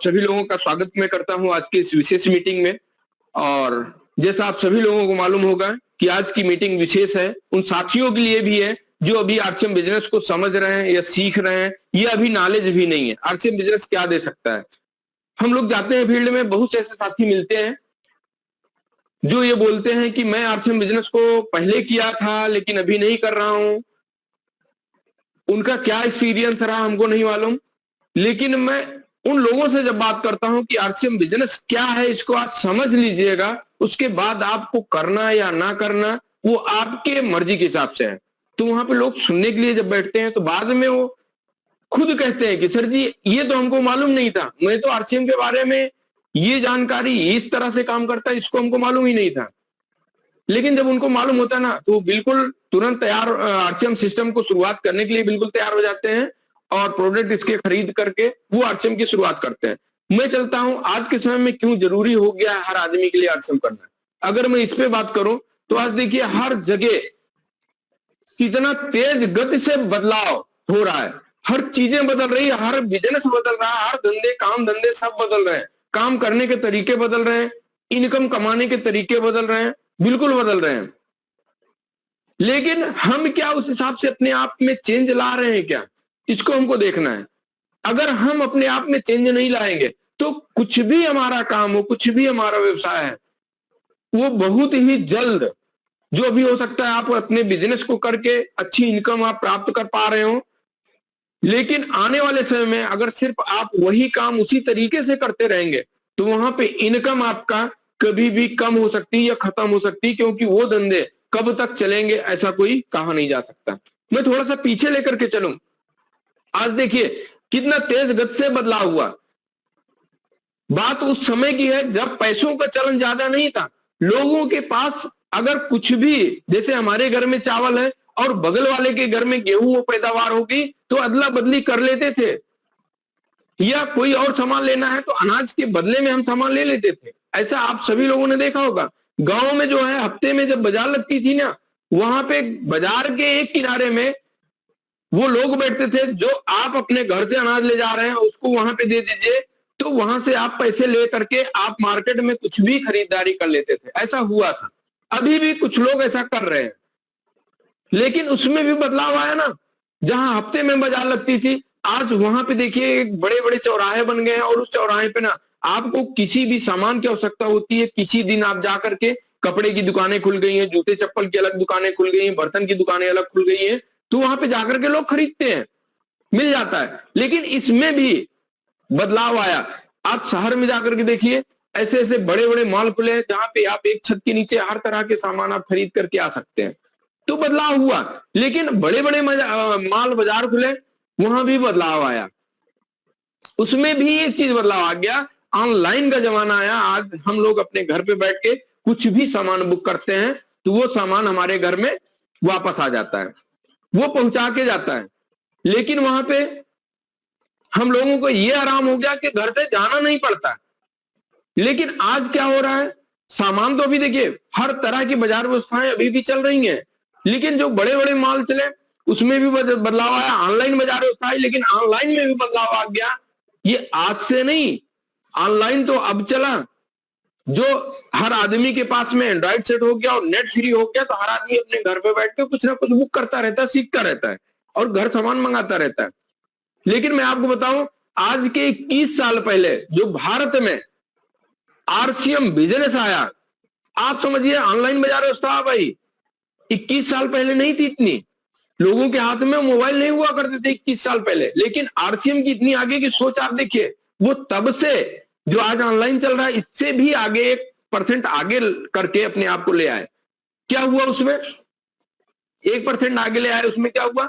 सभी लोगों का स्वागत मैं करता हूं आज की इस विशेष मीटिंग में। और जैसा आप सभी लोगों को मालूम होगा कि आज की मीटिंग विशेष है, उन साथियों के लिए भी है जो अभी आरसीएम बिजनेस को समझ रहे हैं या सीख रहे हैं, ये अभी नॉलेज भी नहीं है आरसीएम बिजनेस क्या दे सकता है। हम लोग जाते हैं फील्ड में, बहुत से ऐसे साथी मिलते हैं जो ये बोलते हैं कि मैं आरसीएम बिजनेस को पहले किया था लेकिन अभी नहीं कर रहा हूं। उनका क्या एक्सपीरियंस रहा हमको नहीं मालूम, लेकिन मैं उन लोगों से जब बात करता हूं कि आरसीएम बिजनेस क्या है, इसको आज समझ लीजिएगा, उसके बाद आपको करना या ना करना वो आपके मर्जी के हिसाब से है। तो वहां पे लोग सुनने के लिए जब बैठते हैं तो बाद में वो खुद कहते हैं कि सर जी ये तो हमको मालूम नहीं था, मैं तो आरसीएम के बारे में ये जानकारी इस तरह से काम करता है इसको हमको मालूम ही नहीं था। लेकिन जब उनको मालूम होता है ना तो वो बिल्कुल तुरंत तैयार आरसीएम सिस्टम को शुरुआत करने के लिए बिल्कुल तैयार हो जाते हैं और प्रोडक्ट इसके खरीद करके वो आरसीएम की शुरुआत करते हैं। मैं चलता हूं आज के समय में क्यों जरूरी हो गया है हर आदमी के लिए आरसीएम करना। अगर मैं इस पे बात करूं तो आज देखिए हर जगह कितना तेज गति से बदलाव हो रहा है, हर चीजें बदल रही है, हर बिजनेस बदल रहा है, हर धंधे काम धंधे सब बदल रहे हैं, काम करने के तरीके बदल रहे हैं, इनकम कमाने के तरीके बदल रहे हैं, बिल्कुल बदल रहे हैं। लेकिन हम क्या उस हिसाब से अपने आप में चेंज ला रहे हैं क्या, इसको हमको देखना है। अगर हम अपने आप में चेंज नहीं लाएंगे तो कुछ भी हमारा काम हो, कुछ भी हमारा व्यवसाय है, वो बहुत ही जल्द, जो अभी हो सकता है आप अपने बिजनेस को करके अच्छी इनकम आप प्राप्त कर पा रहे हो, लेकिन आने वाले समय में अगर सिर्फ आप वही काम उसी तरीके से करते रहेंगे तो वहां पे इनकम आपका कभी भी कम हो सकती है या खत्म हो सकती है, क्योंकि वो धंधे कब तक चलेंगे ऐसा कोई कहा नहीं जा सकता। मैं थोड़ा सा पीछे लेकर के चलूं, आज देखिए कितना तेज गति से बदलाव हुआ। बात उस समय की है जब पैसों का चलन ज्यादा नहीं था, लोगों के पास अगर कुछ भी, जैसे हमारे घर में चावल है और बगल वाले के घर में गेहूं पैदावार हो गई तो अदला बदली कर लेते थे, या कोई और सामान लेना है तो अनाज के बदले में हम सामान ले लेते थे। ऐसा आप सभी लोगों ने देखा होगा। गांव में जो है हफ्ते में जब बाजार लगती थी ना, वहां पे बाजार के एक किनारे में वो लोग बैठते थे, जो आप अपने घर से अनाज ले जा रहे हैं उसको वहां पे दे दीजिए, तो वहां से आप पैसे ले करके आप मार्केट में कुछ भी खरीदारी कर लेते थे। ऐसा हुआ था, अभी भी कुछ लोग ऐसा कर रहे हैं, लेकिन उसमें भी बदलाव आया ना। जहां हफ्ते में बाजार लगती थी, आज वहां पे देखिए बड़े बड़े चौराहे बन गए हैं और उस चौराहे पे ना आपको किसी भी सामान की आवश्यकता होती है, किसी दिन आप जाकर के, कपड़े की दुकानें खुल गई हैं, जूते चप्पल की अलग दुकानें खुल गई हैं, बर्तन की दुकानें अलग खुल गई हैं, तो वहां पे जाकर के लोग खरीदते हैं, मिल जाता है। लेकिन इसमें भी बदलाव आया। आप शहर में जाकर के देखिए ऐसे ऐसे बड़े बड़े मॉल खुले हैं जहां पे आप एक छत के नीचे हर तरह के सामान आप खरीद करके आ सकते हैं, तो बदलाव हुआ। लेकिन बड़े बड़े माल बाजार खुले, वहां भी बदलाव आया, उसमें भी एक चीज बदलाव आ गया, ऑनलाइन का जमाना आया। आज हम लोग अपने घर पे बैठ के कुछ भी सामान बुक करते हैं तो वो सामान हमारे घर में वापस आ जाता है, वो पहुंचा के जाता है। लेकिन वहां पे हम लोगों को ये आराम हो गया कि घर से जाना नहीं पड़ता। लेकिन आज क्या हो रहा है, सामान तो अभी देखिए हर तरह की बाजार व्यवस्थाएं अभी भी चल रही हैं, लेकिन जो बड़े बड़े मॉल चले उसमें भी बदलाव आया, ऑनलाइन बाजार व्यवस्था है, लेकिन ऑनलाइन में भी बदलाव आ गया। ये आज से नहीं, ऑनलाइन तो अब चला, जो हर आदमी के पास में एंड्रॉइड सेट हो गया और नेट फ्री हो गया, तो हर आदमी अपने घर पे बैठ के कुछ ना कुछ बुक करता रहता है, सीखता रहता है और घर सामान मंगाता रहता है। लेकिन मैं आपको बताऊं, आज के 21 साल पहले जो भारत में आरसीएम बिजनेस आया, आप समझिए ऑनलाइन बाजार व्यवस्था भाई 21 साल पहले नहीं थी इतनी, लोगों के हाथ में मोबाइल नहीं हुआ करते थे 21 साल पहले, लेकिन आरसीएम की इतनी आगे की सोच आप देखिए, वो तब से जो आज ऑनलाइन चल रहा है इससे भी आगे 1% आगे करके अपने आप को ले आए। क्या हुआ उसमें, 1% आगे ले आए, उसमें क्या हुआ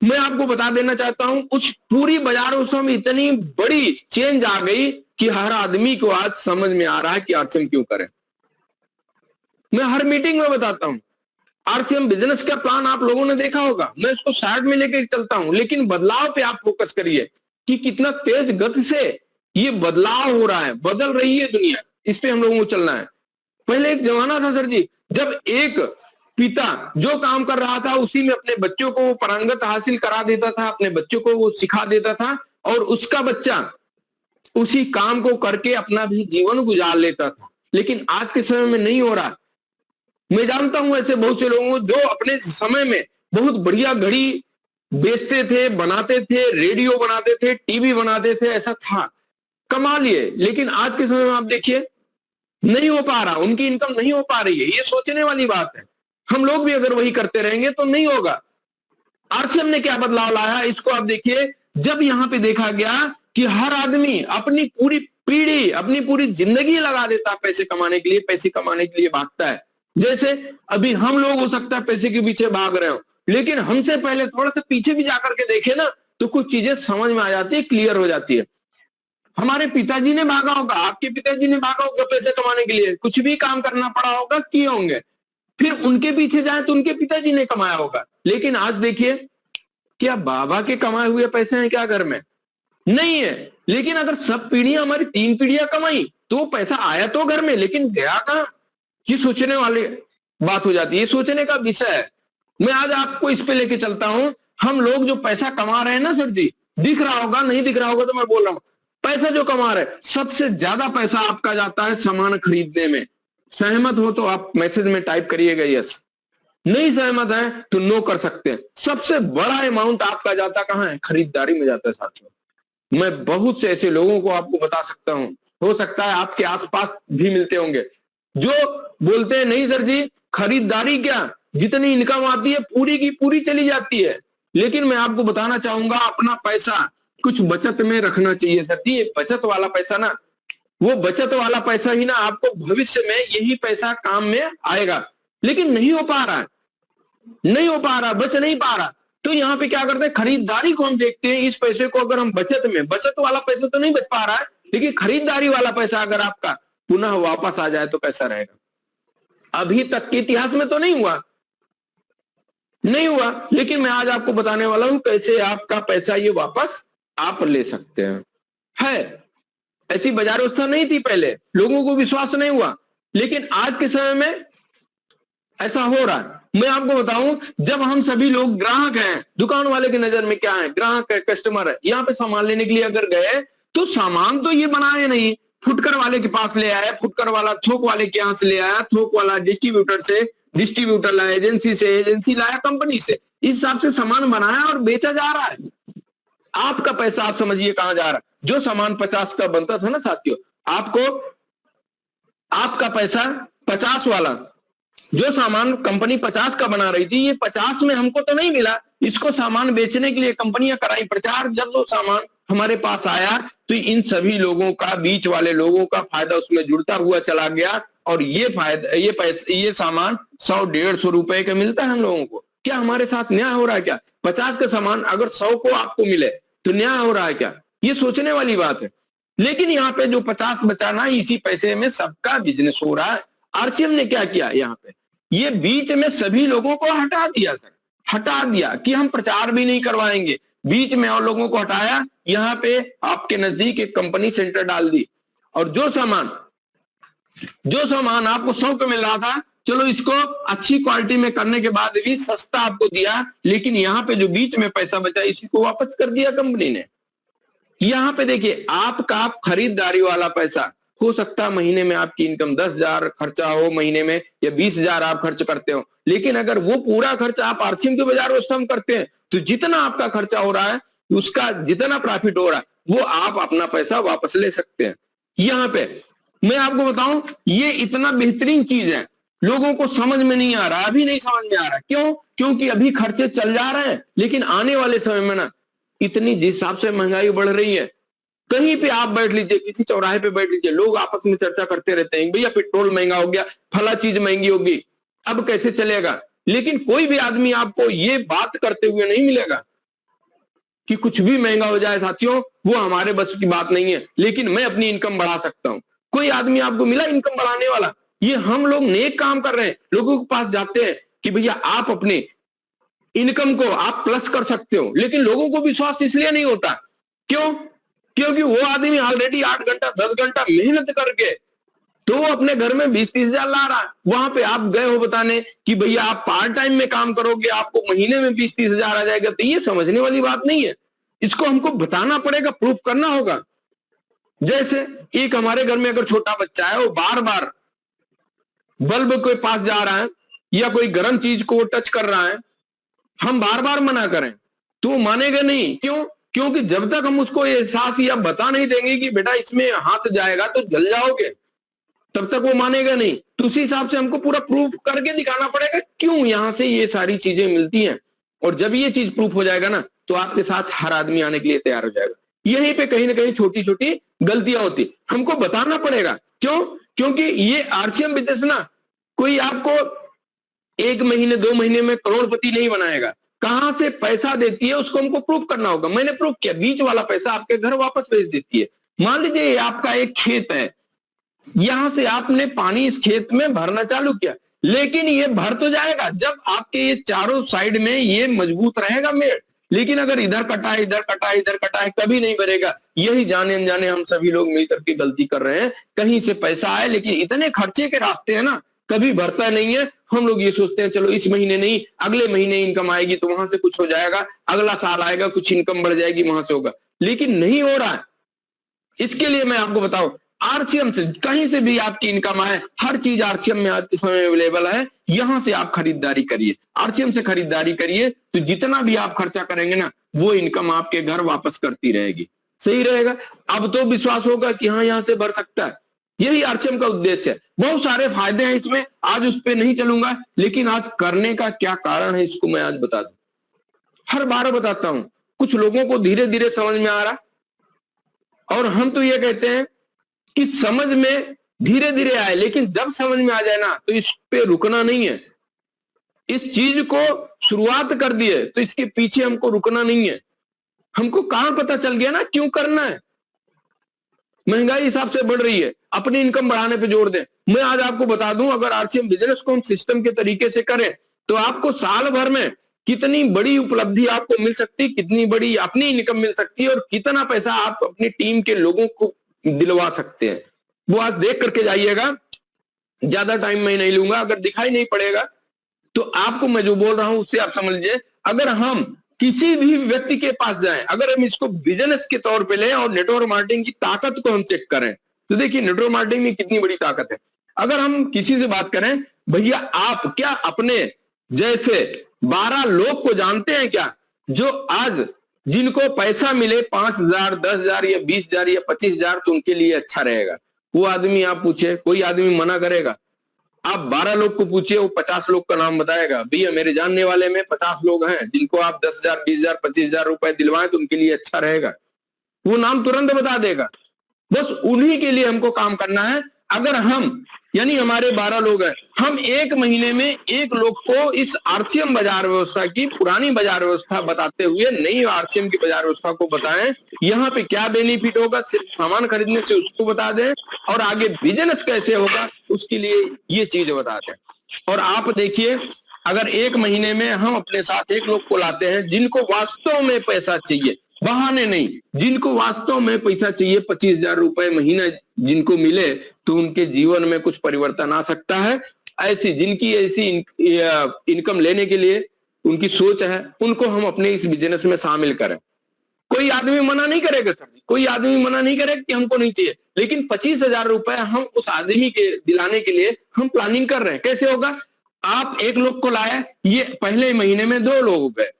मैं आपको बता देना चाहता हूं। उस पूरी बाजार में इतनी बड़ी चेंज आ गई कि हर आदमी को आज समझ में आ रहा है कि आरसीएम क्यों करें। मैं हर मीटिंग में बताता हूं, आरसीएम बिजनेस का प्लान आप लोगों ने देखा होगा, मैं उसको साइड में लेकर चलता हूं, लेकिन बदलाव पे आप फोकस करिए कि कितना तेज गति से ये बदलाव हो रहा है, बदल रही है दुनिया, इस पे हम लोगों को चलना है। पहले एक जमाना था सर जी, जब एक पिता जो काम कर रहा था उसी में अपने बच्चों को पारंगत हासिल करा देता था, अपने बच्चों को वो सिखा देता था और उसका बच्चा उसी काम को करके अपना भी जीवन गुजार लेता था, लेकिन आज के समय में नहीं हो रहा। मैं जानता हूं ऐसे बहुत से लोगों को जो अपने समय में बहुत बढ़िया घड़ी बेचते थे, बनाते थे, रेडियो बनाते थे, टीवी बनाते थे, ऐसा था, कमा लिए। लेकिन आज के समय में आप देखिए नहीं हो पा रहा, उनकी इनकम नहीं हो पा रही है। ये सोचने वाली बात है। हम लोग भी अगर वही करते रहेंगे तो नहीं होगा। आरसीएम ने क्या बदलाव लाया इसको आप देखिए। जब यहां पे देखा गया कि हर आदमी अपनी पूरी पीढ़ी, अपनी पूरी जिंदगी लगा देता पैसे कमाने के लिए, पैसे कमाने के लिए भागता है। जैसे अभी हम लोग हो सकता है पैसे के पीछे भाग रहे हो, लेकिन हमसे पहले थोड़ा सा पीछे भी जाकर के देखे ना तो कुछ चीजें समझ में आ जाती है, क्लियर हो जाती है। हमारे पिताजी ने भागा होगा, आपके पिताजी ने भागा होगा पैसे कमाने के लिए, कुछ भी काम करना पड़ा होगा, किए होंगे। फिर उनके पीछे जाए तो उनके पिताजी ने कमाया होगा। लेकिन आज देखिए, क्या बाबा के कमाए हुए पैसे हैं क्या घर में? नहीं है। लेकिन अगर सब पीढ़ियां, हमारी 3 पीढ़ियां कमाई तो पैसा आया तो घर में, लेकिन गया कहां? ये सोचने वाली बात हो जाती है, ये सोचने का विषय है। मैं आज आपको इस पे लेके चलता हूं। हम लोग जो पैसा कमा रहे हैं ना सर जी, दिख रहा होगा नहीं दिख रहा होगा तो मैं बोल रहा हूं, पैसा जो कमा रहे हैं, सबसे ज्यादा पैसा आपका जाता है सामान खरीदने में। सहमत हो तो आप मैसेज में टाइप करिएगा यस, नहीं सहमत है तो नो कर सकते हैं। सबसे बड़ा अमाउंट आपका जाता कहां है? खरीदारी में जाता है साथियों। मैं बहुत से ऐसे लोगों को आपको बता सकता हूं, हो सकता है आपके आसपास भी मिलते होंगे, जो बोलते हैं नहीं सर जी खरीदारी क्या, जितनी इनकम आती है पूरी की पूरी चली जाती है। लेकिन मैं आपको बताना चाहूंगा, अपना पैसा कुछ बचत में रखना चाहिए सर जी। ये बचत वाला पैसा ना, वो बचत वाला पैसा ही ना आपको भविष्य में यही पैसा काम में आएगा। लेकिन नहीं हो पा रहा है, नहीं हो पा रहा, बच नहीं पा रहा। तो यहाँ पे क्या करते हैं, खरीदारी को हम देखते हैं। इस पैसे को अगर हम बचत में, बचत वाला पैसा तो नहीं बच पा रहा है, लेकिन खरीदारी वाला पैसा अगर आपका पुनः वापस आ जाए तो कैसा रहेगा? अभी तक के इतिहास में तो नहीं हुआ, नहीं हुआ। लेकिन मैं आज आपको बताने वाला हूं कैसे आपका पैसा ये वापस आप ले सकते हैं। है ऐसी बाजार व्यवस्था नहीं थी पहले, लोगों को विश्वास नहीं हुआ, लेकिन आज के समय में ऐसा हो रहा है। मैं आपको बताऊं, जब हम सभी लोग ग्राहक हैं, दुकान वाले की नजर में क्या है? ग्राहक है, कस्टमर है। यहाँ पे सामान लेने के लिए अगर गए तो सामान तो ये बनाए नहीं, फुटकर वाले के पास ले आया, फुटकर वाला थोक वाले के यहां से ले आया, थोक वाला डिस्ट्रीब्यूटर से, डिस्ट्रीब्यूटर लाया एजेंसी से, एजेंसी लाया कंपनी से। इस हिसाब से सामान बनाया और बेचा जा रहा है। आपका पैसा आप समझिए कहां जा रहा है। जो सामान 50 का बनता था ना साथियों, आपको आपका पैसा 50 वाला, जो सामान कंपनी 50 का बना रही थी, ये 50 में हमको तो नहीं मिला। इसको सामान बेचने के लिए कंपनियां कराई प्रचार। जब वो सामान हमारे पास आया तो इन सभी लोगों का, बीच वाले लोगों का फायदा उसमें जुड़ता हुआ चला गया। और ये फायदा, ये पैसे, ये सामान 100-150 रुपए का मिलता है हम लोगों को। क्या हमारे साथ न्याय हो रहा है क्या? 50 का सामान अगर 100 को आपको मिले तो न्याय हो रहा है क्या? ये सोचने वाली बात है। लेकिन यहाँ पे जो 50 बचाना, इसी पैसे में सबका बिजनेस हो रहा है। आरसीएम ने क्या किया यहाँ पे, ये बीच में सभी लोगों को हटा दिया सर, हटा दिया कि हम प्रचार भी नहीं करवाएंगे। बीच में और लोगों को हटाया, यहाँ पे आपके नजदीक एक कंपनी सेंटर डाल दी। और जो सामान आपको 100 पे मिल रहा था, चलो इसको अच्छी क्वालिटी में करने के बाद भी सस्ता आपको दिया, लेकिन यहाँ पे जो बीच में पैसा बचा इसी को वापस कर दिया कंपनी ने। यहाँ पे देखिए, आपका खरीदारी वाला पैसा हो सकता है महीने में आपकी इनकम 10,000 खर्चा हो महीने में, या 20,000 आप खर्च करते हो। लेकिन अगर वो पूरा खर्चा आप आरसीएम के बाजार व्यवस्था में करते हैं तो जितना आपका खर्चा हो रहा है उसका जितना प्रॉफिट हो रहा है वो आप अपना पैसा वापस ले सकते हैं। यहाँ पे मैं आपको बताऊं, ये इतना बेहतरीन चीज है, लोगों को समझ में नहीं आ रहा, अभी नहीं समझ में आ रहा। क्यों? क्योंकि अभी खर्चे चल जा रहे हैं, लेकिन आने वाले समय में ना इतनी जिस हिसाब से महंगाई बढ़ रही है, कहीं पे आप बैठ लीजिए, किसी चौराहे पे बैठ लीजिए, लोग आपस में चर्चा करते रहते हैं, भैया पेट्रोल महंगा हो गया, फला चीज महंगी होगी, अब कैसे चलेगा। लेकिन कोई भी आदमी आपको ये बात करते हुए नहीं मिलेगा कि कुछ भी महंगा हो जाए साथियों, वो हमारे बस की बात नहीं है, लेकिन मैं अपनी इनकम बढ़ा सकता हूं। कोई आदमी आपको मिला इनकम बढ़ाने वाला? ये हम लोग नेक काम कर रहे हैं, लोगों के पास जाते हैं कि भैया आप अपने इनकम को आप प्लस कर सकते हो, लेकिन लोगों को विश्वास इसलिए नहीं होता। क्यों? क्योंकि वो आदमी ऑलरेडी 8 घंटा 10 घंटा मेहनत करके तो वो अपने घर में 20-30 हजार ला रहा है। वहां पे आप गए हो बताने कि भैया आप पार्ट टाइम में काम करोगे, आपको महीने में 20-30 हजार आ जाएगा। तो ये समझने वाली बात नहीं है, इसको हमको बताना पड़ेगा, प्रूफ करना होगा। जैसे एक हमारे घर में अगर छोटा बच्चा है, वो बार बार बल्ब के पास जा रहा है या कोई गर्म चीज को टच कर रहा है, हम बार बार मना करें तो वो मानेगा नहीं। क्यों? क्योंकि जब तक हम उसको एहसास या बता नहीं देंगे कि बेटा इसमें हाथ जाएगा तो जल जाओगे, तब तक वो मानेगा नहीं। तो उसी हिसाब से हमको पूरा प्रूफ करके दिखाना पड़ेगा क्यों यहां से ये सारी चीजें मिलती हैं। और जब ये चीज प्रूफ हो जाएगा ना, तो आपके साथ हर आदमी आने के लिए तैयार हो जाएगा। यहीं पे कहीं ना कहीं छोटी छोटी गलतियां होती, हमको बताना पड़ेगा। क्यों? क्योंकि ये आरसीएम बिजनेस ना कोई आपको 1 महीने 2 महीने में करोड़पति नहीं बनाएगा। कहां से पैसा देती है उसको हमको प्रूफ करना होगा। मैंने प्रूफ किया, बीच वाला पैसा आपके घर वापस भेज देती है। मान लीजिए ये आपका एक खेत है, यहां से आपने पानी इस खेत में भरना चालू किया, लेकिन ये भर तो जाएगा जब आपके ये चारों साइड में ये मजबूत रहेगा मेड़। लेकिन अगर इधर कटा है, इधर कटा है, इधर कटा है, कभी नहीं भरेगा। यही जाने अनजाने हम सभी लोग मिलकर के गलती कर रहे हैं। कहीं से पैसा आए, लेकिन इतने खर्चे के रास्ते हैं ना, कभी भरता नहीं है। हम लोग ये सोचते हैं चलो इस महीने नहीं, अगले महीने इनकम आएगी तो वहां से कुछ हो जाएगा, अगला साल आएगा कुछ इनकम बढ़ जाएगी, वहां से होगा, लेकिन नहीं हो रहा है। इसके लिए मैं आपको बताऊं, आरसीएम से कहीं से भी आपकी इनकम आए, हर चीज आरसीएम में आज के समय में अवेलेबल है। यहां से आप खरीदारी करिए, आरसीएम से खरीदारी करिए, तो जितना भी आप खर्चा करेंगे ना, वो इनकम आपके घर वापस करती रहेगी। सही रहेगा। अब तो विश्वास होगा कि हाँ यहां से भर सकता है। यही आरसीएम का उद्देश्य है। बहुत सारे फायदे हैं इसमें, आज उस पर नहीं चलूंगा, लेकिन आज करने का क्या कारण है इसको मैं आज बता दूं। हर बार बताता हूं, कुछ लोगों को धीरे धीरे समझ में आ रहा, और हम तो ये कहते हैं कि समझ में धीरे धीरे आए, लेकिन जब समझ में आ जाए ना, तो इस पे रुकना नहीं है। इस चीज को शुरुआत कर दिए तो इसके पीछे हमको रुकना नहीं है। हमको कहां पता चल गया ना क्यों करना है। महंगाई हिसाब से बढ़ रही है, अपनी इनकम बढ़ाने पे जोर दें। मैं आज आपको बता दूं, अगर आरसीएम बिजनेस को हम सिस्टम के तरीके से करें, तो आपको साल भर में कितनी बड़ी उपलब्धि आपको मिल सकती है, कितनी बड़ी अपनी इनकम मिल सकती है, और कितना पैसा आप अपनी टीम के लोगों को दिलवा सकते हैं, वो आज देख करके जाइएगा। ज्यादा टाइम मैं नहीं लूंगा, अगर दिखाई नहीं पड़ेगा तो आपको मैं जो बोल रहा हूं उससे आप समझ लीजिए। अगर हम किसी भी व्यक्ति के पास जाएं, अगर हम इसको बिजनेस के तौर पे लें और नेटवर्क मार्केटिंग की ताकत को हम चेक करें, तो देखिए नेटवर्क मार्केटिंग में कितनी बड़ी ताकत है। अगर हम किसी से बात करें, भैया आप क्या अपने जैसे 12 लोग को जानते हैं क्या, जो आज जिनको पैसा मिले 5,000, 10,000 या 20,000 या 25,000, तो उनके लिए अच्छा रहेगा। वो आदमी आप पूछे, कोई आदमी मना करेगा? आप 12 लोग को पूछिए, वो 50 लोग का नाम बताएगा। भैया मेरे जानने वाले में 50 लोग हैं जिनको आप 10,000, 20,000, 25,000 रुपए दिलवाएं तो उनके लिए अच्छा रहेगा, वो नाम तुरंत बता देगा। बस उन्हीं के लिए हमको काम करना है। अगर हम, यानी हमारे 12 लोग हैं, हम 1 महीने में 1 लोग को इस आरसीएम बाजार व्यवस्था की पुरानी बाजार व्यवस्था बताते हुए नई आरसीएम की बाजार व्यवस्था को बताएं, यहाँ पे क्या बेनिफिट होगा, सिर्फ सामान खरीदने से उसको बता दें, और आगे बिजनेस कैसे होगा उसके लिए ये चीज बता दें। और आप देखिए, अगर 1 महीने में हम अपने साथ 1 लोग को लाते हैं जिनको वास्तव में पैसा चाहिए, बहाने नहीं, जिनको वास्तव में पैसा चाहिए, 25,000 रुपए महीना जिनको मिले, तो उनके जीवन में कुछ परिवर्तन आ सकता है। ऐसी जिनकी ऐसी इनकम लेने के लिए उनकी सोच है, उनको हम अपने इस बिजनेस में शामिल करें। कोई आदमी मना नहीं करेगा सर, कोई आदमी मना नहीं करेगा कि हमको नहीं चाहिए, लेकिन 25,000 रुपए हम उस आदमी के दिलाने के लिए हम प्लानिंग कर रहे हैं। कैसे होगा? आप 1 लोग को लाए, ये पहले महीने में 2 लोग हो गए,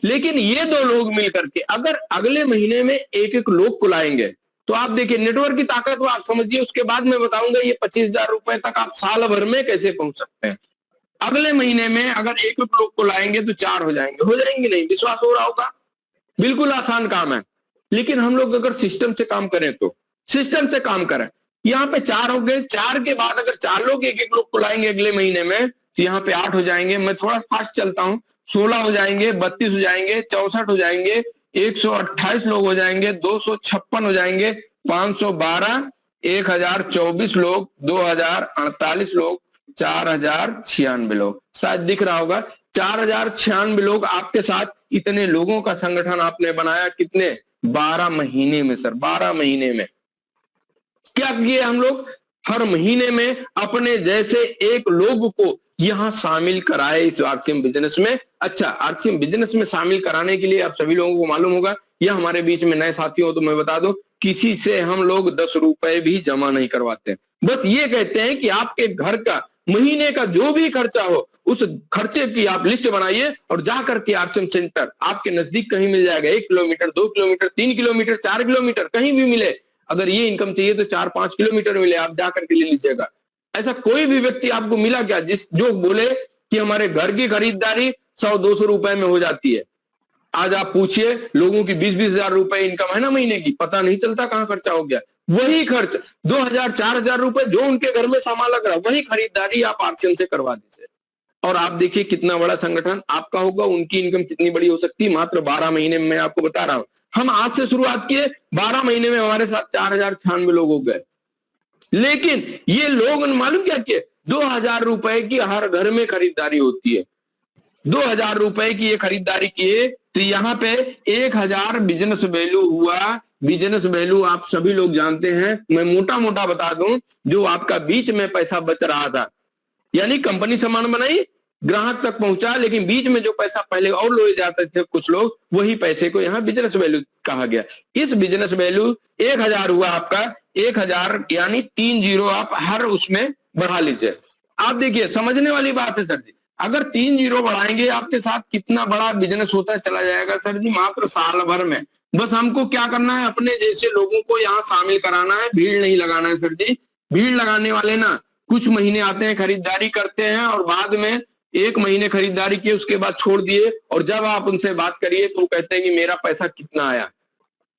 लेकिन ये 2 लोग मिलकर के अगर अगले महीने में 1-1 लोग को लाएंगे, तो आप देखिए नेटवर्क की ताकत को आप समझिए। उसके बाद मैं बताऊंगा ये 25,000 रुपए तक आप साल भर में कैसे पहुंच सकते हैं। अगले महीने में अगर 1-1 लोग को लाएंगे तो 4 हो जाएंगे नहीं? विश्वास हो रहा होगा? बिल्कुल आसान काम है, लेकिन हम लोग अगर सिस्टम से काम करें, तो सिस्टम से काम करें। यहाँ पे 4 हो गए, 4 के बाद अगर 4 लोग 1-1 लोग को लाएंगे अगले महीने में, तो यहाँ पे 8 हो जाएंगे। मैं थोड़ा फास्ट चलता हूँ, 16 हो जाएंगे, 32 हो जाएंगे, 64 हो जाएंगे, 128 लोग हो जाएंगे, 256 हो जाएंगे, 512, 1024 लोग, 2048 लोग, 4096 लोग। शायद दिख रहा होगा, 4096 लोग आपके साथ। इतने लोगों का संगठन आपने बनाया कितने? 12 महीने में सर, 12 महीने में। क्या किए हम लोग? हर महीने में अपने जैसे 1 लोग को यहां शामिल कराए इस आरसीएम बिजनेस में। अच्छा, आरसीएम बिजनेस में शामिल कराने के लिए आप सभी लोगों को मालूम होगा, या हमारे बीच में नए साथी हो तो मैं बता दूं, किसी से हम लोग 10 रुपए भी जमा नहीं करवाते। बस ये कहते हैं कि आपके घर का महीने का जो भी खर्चा हो, उस खर्चे की आप लिस्ट बनाइए और जाकर के आरसीएम सेंटर आपके नजदीक कहीं मिल जाएगा। 1 किलोमीटर, 2 किलोमीटर, 3 किलोमीटर, 4 किलोमीटर, कहीं भी मिले। अगर ये इनकम चाहिए तो 4-5 किलोमीटर मिले, आप जाकर के ले लीजिएगा। ऐसा कोई भी व्यक्ति आपको मिला क्या जो बोले कि हमारे घर की खरीदारी 100-200 रुपए में हो जाती है? आज आप पूछिए लोगों की 20-20 हजार रुपए इनकम है ना महीने की, पता नहीं चलता कहां खर्चा हो गया। वही खर्च 2,000-4,000 रुपए जो उनके घर में सामान लग रहा है, वही खरीदारी आप आरसीएम से करवा दीजिए और आप देखिए कितना बड़ा संगठन आपका होगा। उनकी इनकम कितनी बड़ी हो सकती है मात्र 12 महीने में। मैं आपको बता रहा हूं, हम आज से शुरुआत किए, 12 महीने में हमारे साथ 4,096 लोग हो गए। लेकिन ये लोग मालूम क्या किए, 2,000 रुपए की हर घर में खरीदारी होती है। 2,000 रुपए की ये खरीदारी किए तो यहाँ पे 1,000 बिजनेस वैल्यू हुआ। बिजनेस वैल्यू आप सभी लोग जानते हैं, मैं मोटा मोटा बता दूं, जो आपका बीच में पैसा बच रहा था, यानी कंपनी सामान बनाई, ग्राहक तक पहुंचा, लेकिन बीच में जो पैसा पहले और ले जाते थे कुछ लोग, वही पैसे को यहाँ बिजनेस वैल्यू कहा गया। इस बिजनेस वैल्यू 1,000 हुआ आपका, 1,000 यानी 3 जीरो आप हर उसमें बढ़ा लीजिए। आप देखिए समझने वाली बात है सर जी, अगर 3 जीरो बढ़ाएंगे आपके साथ कितना बड़ा बिजनेस होता चला जाएगा सर जी, मात्र साल भर में। बस हमको क्या करना है, अपने जैसे लोगों को यहाँ शामिल कराना है, भीड़ नहीं लगाना है सर जी। भीड़ लगाने वाले ना कुछ महीने आते हैं, खरीदारी करते हैं और बाद में 1 महीने खरीदारी किए, उसके बाद छोड़ दिए, और जब आप उनसे बात करिए तो वो कहते हैं कि मेरा पैसा कितना आया।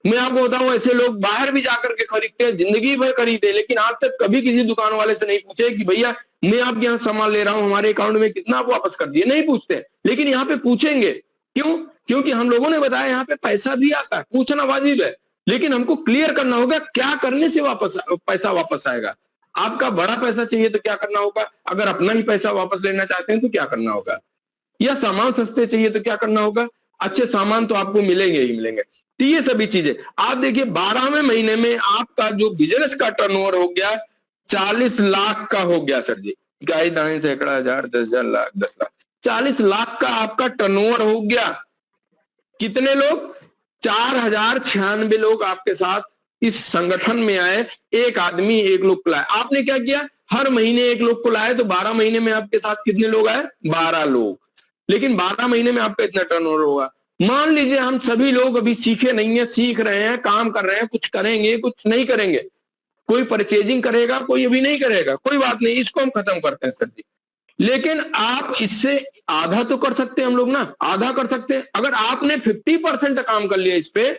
मैं आपको बताऊं, ऐसे लोग बाहर भी जाकर के खरीदते हैं, जिंदगी भर खरीदे, लेकिन आज तक कभी किसी दुकान वाले से नहीं पूछे कि भैया मैं आपके यहाँ सामान ले रहा हूं, हमारे अकाउंट में कितना आप वापस कर दिए, नहीं पूछते। लेकिन यहाँ पे पूछेंगे, क्यों? क्योंकि हम लोगों ने बताया यहाँ पे पैसा भी आता है, पूछना वाजिब है, लेकिन हमको क्लियर करना होगा क्या करने से पैसा वापस आएगा। आपका बड़ा पैसा चाहिए तो क्या करना होगा, अगर अपना ही पैसा वापस लेना चाहते हैं तो क्या करना होगा, या सामान सस्ते चाहिए तो क्या करना होगा, अच्छे सामान तो आपको मिलेंगे ही मिलेंगे। तो ये सभी चीजें आप देखिए, 12वें महीने में आपका जो बिजनेस का टर्नओवर हो गया 40 लाख का हो गया सर जी। इकाई, दाएं, सैकड़ा, हजार, 10,000, लाख, 10 लाख, 40 लाख का आपका टर्नओवर हो गया। कितने लोग? 4,096 लोग आपके साथ इस संगठन में आए। एक आदमी 1 लोग को लाए। आपने क्या किया, हर महीने 1 लोग को लाए, तो 12 महीने में आपके साथ कितने लोग आए? 12 लोग। लेकिन 12 महीने में आपका इतना टर्नओवर होगा। मान लीजिए हम सभी लोग अभी सीखे नहीं है, सीख रहे हैं, काम कर रहे हैं, कुछ करेंगे कुछ नहीं करेंगे, कोई परचेजिंग करेगा कोई अभी नहीं करेगा, कोई बात नहीं, इसको हम खत्म करते हैं सर जी। लेकिन आप इससे आधा तो कर सकते हैं, हम लोग ना आधा कर सकते हैं। अगर आपने 50% काम कर लिया इस पे,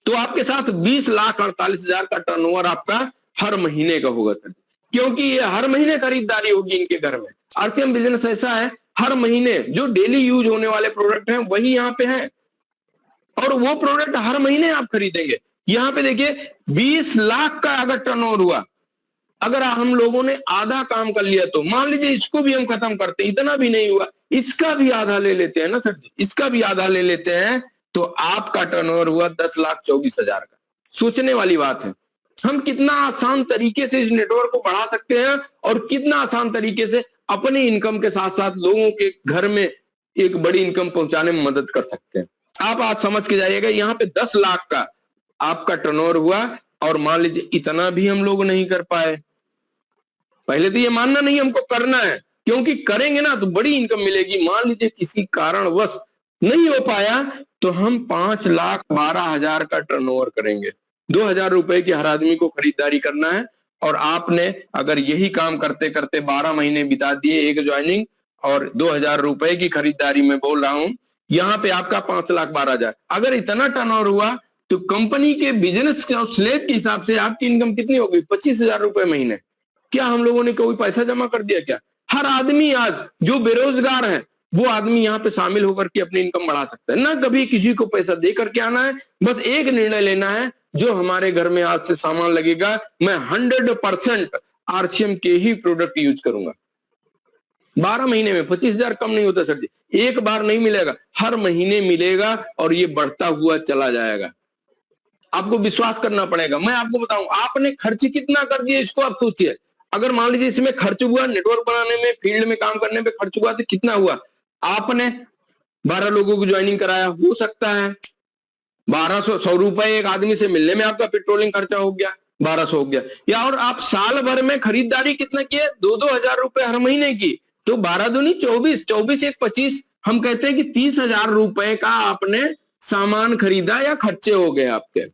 तो आपके साथ 20,48,000 का टर्नओवर आपका हर महीने का होगा सर, क्योंकि ये हर महीने खरीदारी होगी इनके घर में। आरसीएम बिजनेस ऐसा है, हर महीने जो डेली यूज होने वाले प्रोडक्ट हैं वही यहाँ पे हैं, और वो प्रोडक्ट हर महीने आप खरीदेंगे। यहाँ पे देखिए 20 लाख का अगर टर्नओवर हुआ, अगर हम लोगों ने आधा काम कर लिया, तो मान लीजिए इसको भी हम खत्म करते, इतना भी नहीं हुआ, इसका भी आधा ले लेते हैं ना सर जी, इसका भी आधा ले लेते हैं, तो आपका टर्नओवर हुआ 10,24,000 का। सोचने वाली बात है, हम कितना आसान तरीके से इस नेटवर्क को बढ़ा सकते हैं और कितना आसान तरीके से अपनी इनकम के साथ साथ लोगों के घर में एक बड़ी इनकम पहुंचाने में मदद कर सकते हैं। आप आज समझ के जाइएगा, यहाँ पे 10 लाख का आपका टर्नओवर हुआ, और मान लीजिए इतना भी हम लोग नहीं कर पाए। पहले तो ये मानना नहीं, हमको करना है, क्योंकि करेंगे ना तो बड़ी इनकम मिलेगी। मान लीजिए किसी कारणवश नहीं हो पाया, तो हम 5,12,000 का टर्नओवर करेंगे। 2,000 रुपए की हर आदमी को खरीदारी करना है, और आपने अगर यही काम करते करते 12 महीने बिता दिए, एक ज्वाइनिंग और 2,000 रुपए की खरीदारी में बोल रहा हूं, यहाँ पे आपका 5,12,000। अगर इतना टर्नओवर हुआ तो कंपनी के बिजनेस स्लेब के हिसाब से आपकी इनकम कितनी होगी? 25,000 रुपए महीने। क्या हम लोगों ने कोई पैसा जमा कर दिया क्या? हर आदमी आज जो बेरोजगार है वो आदमी यहाँ पे शामिल होकर के अपनी इनकम बढ़ा सकता है। ना कभी किसी को पैसा दे करके आना है, बस एक निर्णय लेना है, जो हमारे घर में आज से सामान लगेगा मैं 100% आरसीएम के ही प्रोडक्ट यूज करूंगा। 12 महीने में 25,000 कम नहीं होता सर जी, एक बार नहीं मिलेगा, हर महीने मिलेगा, और ये बढ़ता हुआ चला जाएगा। आपको विश्वास करना पड़ेगा। मैं आपको बताऊं, आपने खर्च कितना कर दिया इसको आप सोचिए। अगर मान लीजिए इसमें खर्च हुआ, नेटवर्क बनाने में, फील्ड में काम करने में खर्च हुआ, तो कितना हुआ? आपने 12 लोगों को ज्वाइनिंग कराया, हो सकता है 100 रुपए एक आदमी से मिलने में आपका पेट्रोलिंग खर्चा हो गया, 1200 हो गया। या और आप साल भर में खरीदारी कितना किए, 2-2 हजार रुपए हर महीने की, तो 12 दूनी 24, 24 एक 25, हम कहते हैं कि 30,000 रुपए का आपने सामान खरीदा या खर्चे हो गए आपके।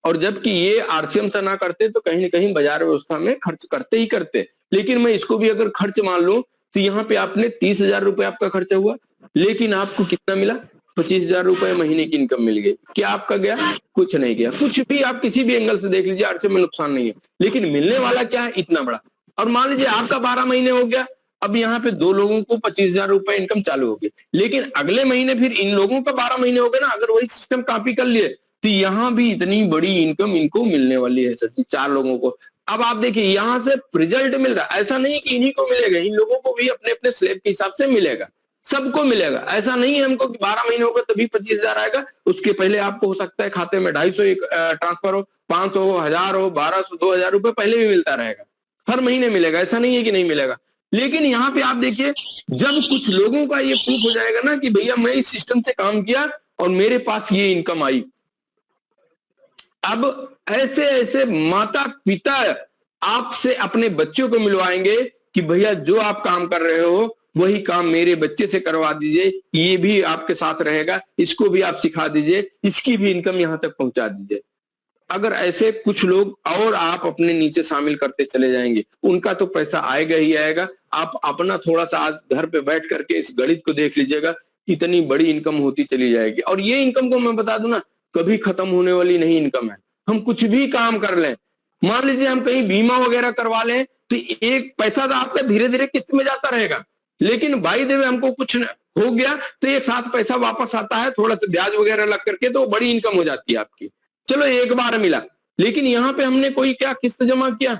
और जबकि ये आरसीएम से ना करते तो कहीं ना कहीं बाजार व्यवस्था में खर्च करते ही करते। लेकिन मैं इसको भी अगर खर्च मान लूं तो यहाँ पे आपने 30,000 रुपए आपका खर्चा हुआ, लेकिन आपको कितना मिला, 25,000 रुपए महीने की इनकम मिल गई। क्या आपका गया, कुछ नहीं गया। कुछ भी आप किसी भी एंगल से देख लीजिए, आरसीएम में नुकसान नहीं है, लेकिन मिलने वाला क्या है, इतना बड़ा। और मान लीजिए आपका 12 महीने हो गया, अब यहाँ पे 2 लोगों को 25,000 रुपए इनकम चालू हो गई, लेकिन अगले महीने फिर इन लोगों का 12 महीने हो गए ना, अगर वही सिस्टम कॉपी कर लिए तो यहाँ भी इतनी बड़ी इनकम इनको मिलने वाली है सर जी, 4 लोगों को। अब आप देखिए यहाँ से रिजल्ट मिल रहा है, ऐसा नहीं कि इन्हीं को मिलेगा, इन लोगों को भी अपने अपने स्लैब के हिसाब से मिलेगा, सबको मिलेगा। ऐसा नहीं है हमको कि 12 महीने होगा तभी 25,000 आएगा, उसके पहले आपको हो सकता है खाते में 250 एक ट्रांसफर हो, 500 हो, 1000 हो, 1200, 2000 रुपए पहले भी मिलता रहेगा, हर महीने मिलेगा, ऐसा नहीं है कि नहीं मिलेगा। लेकिन यहाँ पे आप देखिए, जब कुछ लोगों का ये प्रूफ हो जाएगा ना कि भैया मैं इस सिस्टम से काम किया और मेरे पास ये इनकम आई, अब ऐसे ऐसे माता पिता आपसे अपने बच्चों को मिलवाएंगे कि भैया जो आप काम कर रहे हो वही काम मेरे बच्चे से करवा दीजिए, ये भी आपके साथ रहेगा, इसको भी आप सिखा दीजिए, इसकी भी इनकम यहां तक पहुंचा दीजिए। अगर ऐसे कुछ लोग और आप अपने नीचे शामिल करते चले जाएंगे, उनका तो पैसा आएगा ही आएगा। आप अपना थोड़ा सा आज घर पे बैठ करके इस गणित को देख लीजिएगा, इतनी बड़ी इनकम होती चली जाएगी। और ये इनकम को मैं बता दूं ना, कभी खत्म होने वाली नहीं इनकम है। हम कुछ भी काम कर लें, मान लीजिए हम कहीं बीमा वगैरह करवा लें, तो एक पैसा तो आपका धीरे धीरे किस्त में जाता रहेगा, लेकिन भाई देवे हमको कुछ हो गया तो एक साथ पैसा वापस आता है, थोड़ा सा ब्याज वगैरह लग करके, तो बड़ी इनकम हो जाती है आपकी। चलो एक बार मिला, लेकिन यहाँ पे हमने कोई क्या किस्त जमा किया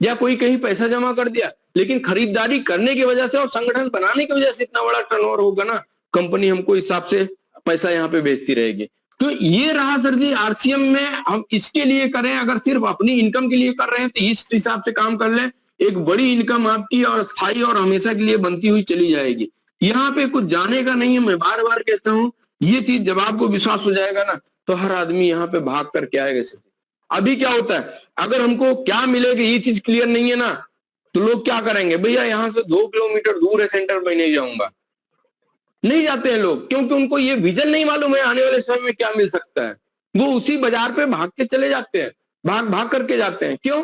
या कोई कहीं पैसा जमा कर दिया, लेकिन खरीदारी करने की वजह से और संगठन बनाने की वजह से इतना बड़ा टर्नओवर होगा ना, कंपनी हमको हिसाब से पैसा यहाँ पे बेचती रहेगी। तो ये रहा सर जी आरसीएम में, हम इसके लिए करें, अगर सिर्फ अपनी इनकम के लिए कर रहे हैं तो इस हिसाब से काम कर लें, एक बड़ी इनकम आपकी और स्थायी और हमेशा के लिए बनती हुई चली जाएगी। यहाँ पे कुछ जाने का नहीं है, मैं बार बार कहता हूँ, ये चीज जब आपको विश्वास हो जाएगा ना तो हर आदमी यहाँ पे भाग करके आएगा सर। अभी क्या होता है, अगर हमको क्या मिलेगा ये चीज क्लियर नहीं है ना, तो लोग क्या करेंगे, भैया यहाँ से 2 किलोमीटर दूर है सेंटर, में नहीं जाऊंगा, नहीं जाते हैं लोग, क्योंकि उनको ये विजन नहीं मालूम है आने वाले समय में क्या मिल सकता है। वो उसी बाजार पे भाग के चले जाते हैं, भाग भाग करके जाते हैं। क्यों?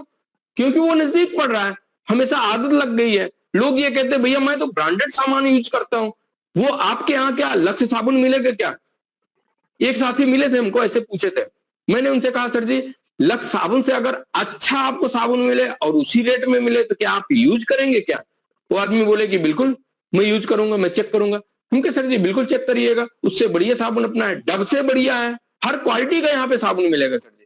क्योंकि वो नजदीक पड़ रहा है, हमेशा आदत लग गई है। लोग ये कहते हैं भैया मैं तो ब्रांडेड सामान यूज करता हूँ। वो आपके यहाँ क्या लक्ष्य साबुन मिलेगा क्या? एक साथी मिले थे हमको, ऐसे पूछे थे, मैंने उनसे कहा सर जी लक्ष्य साबुन से अगर अच्छा आपको साबुन मिले और उसी रेट में मिले तो क्या आप यूज करेंगे क्या? वो आदमी बोले कि बिल्कुल मैं यूज करूंगा, मैं चेक करूंगा। हम कहे सर जी बिल्कुल चेक करिएगा, उससे बढ़िया साबुन अपना है, डब से बढ़िया है, हर क्वालिटी का यहाँ पे साबुन मिलेगा सर जी।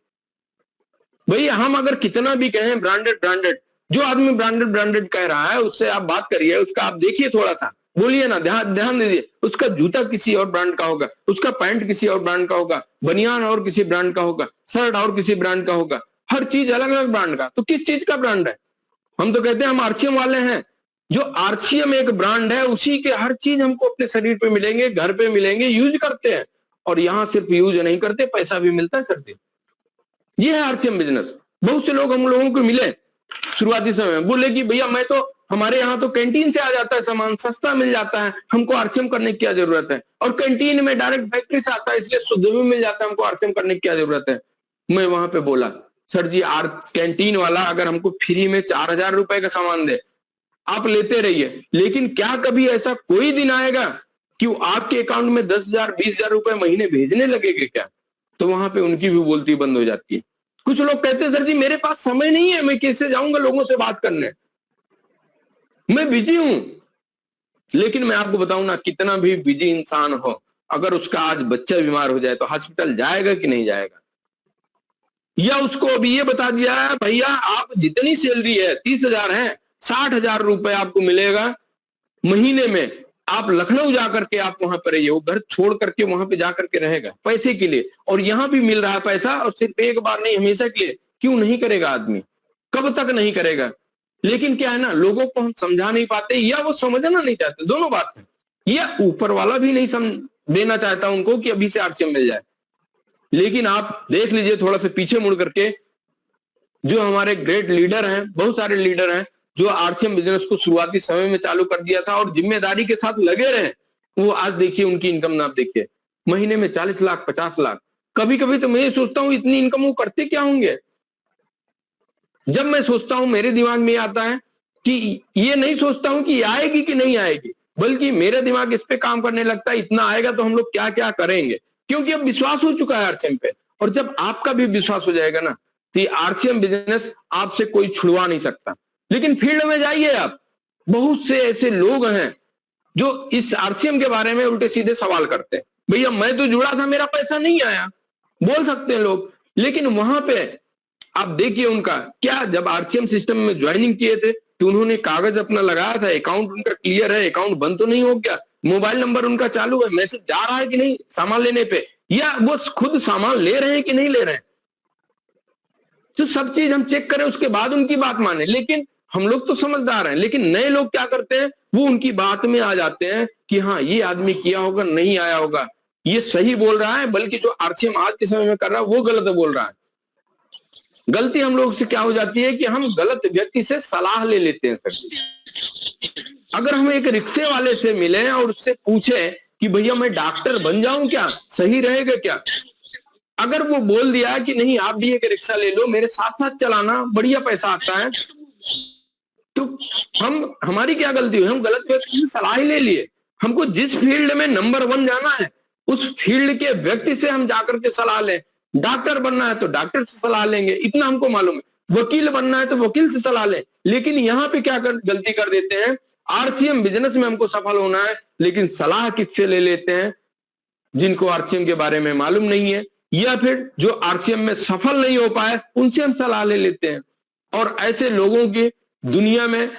भैया हम अगर कितना भी कहें ब्रांडेड ब्रांडेड, जो आदमी ब्रांडेड ब्रांडेड कह रहा है उससे आप बात करिए, उसका आप देखिए, थोड़ा सा बोलिए ना, ध्यान दीजिए, उसका जूता किसी और ब्रांड का होगा, उसका पैंट किसी और ब्रांड का होगा, बनियान और किसी ब्रांड का होगा, शर्ट और किसी ब्रांड का होगा, हर चीज अलग अलग ब्रांड का। तो किस चीज का ब्रांड है? हम तो कहते हैं हम आरसीएम वाले हैं, जो आरसीएम एक ब्रांड है उसी के हर चीज हमको अपने शरीर पे मिलेंगे, घर पे मिलेंगे, यूज करते हैं। और यहाँ सिर्फ यूज नहीं करते, पैसा भी मिलता है सर जी। ये है आरसीएम बिजनेस। बहुत से लोग हम लोगों को मिले शुरुआती समय में, बोले कि भैया मैं तो, हमारे यहाँ तो कैंटीन से आ जाता है सामान, सस्ता मिल जाता है, हमको आरसीएम करने की क्या जरूरत है, और कैंटीन में डायरेक्ट फैक्ट्री से आता है इसलिए शुद्ध भी मिल जाता है, हमको आरसीएम करने की क्या जरूरत है। मैं वहां पे बोला सर जी कैंटीन वाला अगर हमको फ्री में 4,000 रुपए का सामान दे, आप लेते रहिए, लेकिन क्या कभी ऐसा कोई दिन आएगा कि वो आपके अकाउंट में 10,000 20,000 रुपए महीने भेजने लगेंगे क्या? तो वहां पे उनकी भी बोलती बंद हो जाती है। कुछ लोग कहते हैं सर जी मेरे पास समय नहीं है, मैं कैसे जाऊंगा लोगों से बात करने, मैं बिजी हूं। लेकिन मैं आपको बताऊं ना, कितना भी बिजी इंसान हो, अगर उसका आज बच्चा बीमार हो जाए तो हॉस्पिटल जाएगा कि नहीं जाएगा? या उसको अभी ये बता दिया है भैया आप जितनी सैलरी है 30,000 है, 60,000 रुपए आपको मिलेगा महीने में, आप लखनऊ जाकर के आप वहां पर रहिए, वो घर छोड़ करके वहां पे जाकर के रहेगा पैसे के लिए, और यहां भी मिल रहा है पैसा, और सिर्फ एक बार नहीं हमेशा के लिए। क्यों नहीं करेगा आदमी? कब तक नहीं करेगा? लेकिन क्या है ना, लोगों को हम समझा नहीं पाते, या वो समझना नहीं चाहते, दोनों बात है, या ऊपर वाला भी नहीं समझ देना चाहता उनको कि अभी से आरसीएम मिल जाए। लेकिन आप देख लीजिए थोड़ा सा पीछे मुड़ करके, जो हमारे ग्रेट लीडर हैं, बहुत सारे लीडर हैं जो आरसीएम बिजनेस को शुरुआती समय में चालू कर दिया था और जिम्मेदारी के साथ लगे रहे, वो आज देखिए उनकी इनकम ना, आप देखिए महीने में 40 लाख 50 लाख। कभी कभी तो मैं ये सोचता हूं इतनी इनकम वो करते क्या होंगे। जब मैं सोचता हूं मेरे दिमाग में आता है कि ये नहीं सोचता हूं कि आएगी कि नहीं आएगी, बल्कि मेरा दिमाग इस पे काम करने लगता है इतना आएगा तो हम लोग क्या क्या करेंगे, क्योंकि अब विश्वास हो चुका है आरसीएम पे। और जब आपका भी विश्वास हो जाएगा ना, तो ये आरसीएम बिजनेस आपसे कोई छुड़वा नहीं सकता। लेकिन फील्ड में जाइए आप, बहुत से ऐसे लोग हैं जो इस आरसीएम के बारे में उल्टे सीधे सवाल करते हैं। भैया मैं तो जुड़ा था, मेरा पैसा नहीं आया, बोल सकते हैं लोग, लेकिन वहां पे आप देखिए उनका क्या, जब आरसीएम सिस्टम में ज्वाइनिंग किए थे तो उन्होंने कागज अपना लगाया था, अकाउंट उनका क्लियर है, अकाउंट बंद तो नहीं हो गया, मोबाइल नंबर उनका चालू है, मैसेज जा रहा है कि नहीं सामान लेने पे, या वो खुद सामान ले रहे हैं कि नहीं ले रहे हैं, तो सब चीज हम चेक करें, उसके बाद उनकी बात माने। लेकिन हम लोग तो समझदार हैं, लेकिन नए लोग क्या करते हैं, वो उनकी बात में आ जाते हैं कि हाँ ये आदमी किया होगा, नहीं आया होगा, ये सही बोल रहा है, बल्कि जो आरसीएम आज के समय में कर रहा है वो गलत बोल रहा है। गलती हम लोग से क्या हो जाती है कि हम गलत व्यक्ति से सलाह ले लेते हैं सर। अगर हम एक रिक्शे वाले से मिले और उससे पूछे कि भैया मैं डॉक्टर बन जाऊं क्या, सही रहेगा क्या, अगर वो बोल दिया कि नहीं आप भी एक रिक्शा ले लो, मेरे साथ साथ चलाना, बढ़िया पैसा आता है, तो हमारी क्या गलती हुई, हम गलत व्यक्ति से सलाह ही ले लिए। हमको जिस फील्ड में नंबर 1 जाना है उस फील्ड के व्यक्ति से हम जाकर के सलाह लें। डॉक्टर बनना है तो डॉक्टर से सलाह लेंगे, इतना हमको मालूम है। वकील बनना है तो वकील से सलाह लें। लेकिन यहाँ पे क्या गलती कर देते हैं, आरसीएम बिजनेस में हमको सफल होना है, लेकिन सलाह किससे ले लेते हैं, जिनको आरसीएम के बारे में मालूम नहीं है, या फिर जो आरसीएम में सफल नहीं हो पाए उनसे हम सलाह ले लेते हैं। और ऐसे लोगों की दुनिया में